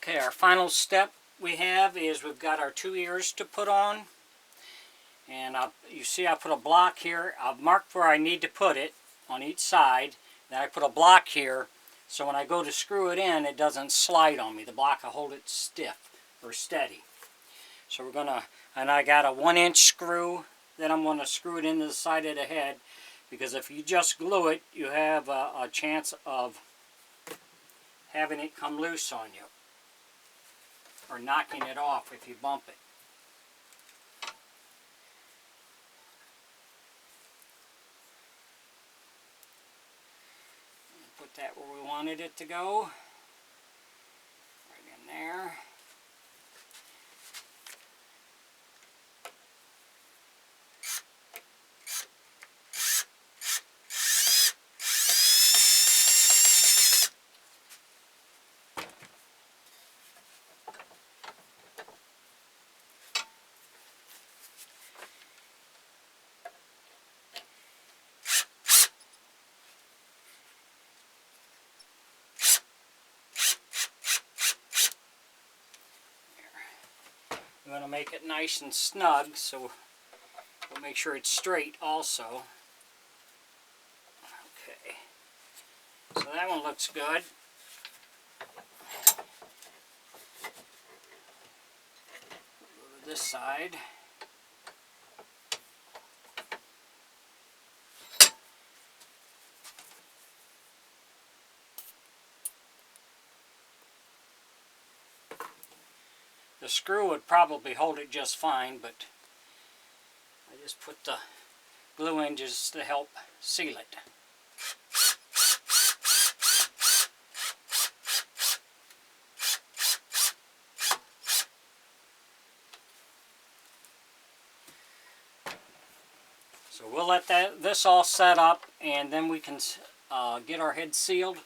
Okay, our final step we have is we've got our two ears to put on. And you see I put a block here. I've marked where I need to put it on each side. Then I put a block here so when I go to screw it in, it doesn't slide on me. The block will hold it stiff or steady. So we're going to, and I got a 1-inch screw that I'm going to screw it into the side of the head, because if you just glue it, you have a chance of having it come loose on you or knocking it off if you bump it. Put that where we wanted it to go, right in there. I'm going to make it nice and snug, so we'll make sure it's straight also. Okay, so that one looks good. Go to this side. The screw would probably hold it just fine, but I just put the glue in just to help seal it. So we'll let this all set up, and then we can get our head sealed.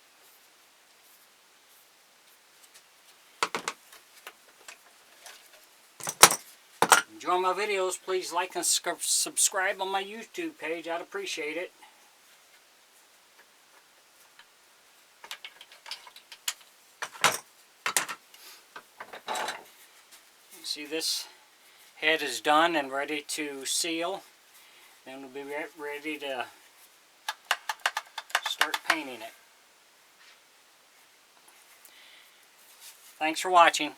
Enjoy my videos, please like and subscribe on my YouTube page. I'd appreciate it. You see, this head is done and ready to seal. Then we'll be ready to start painting it. Thanks for watching.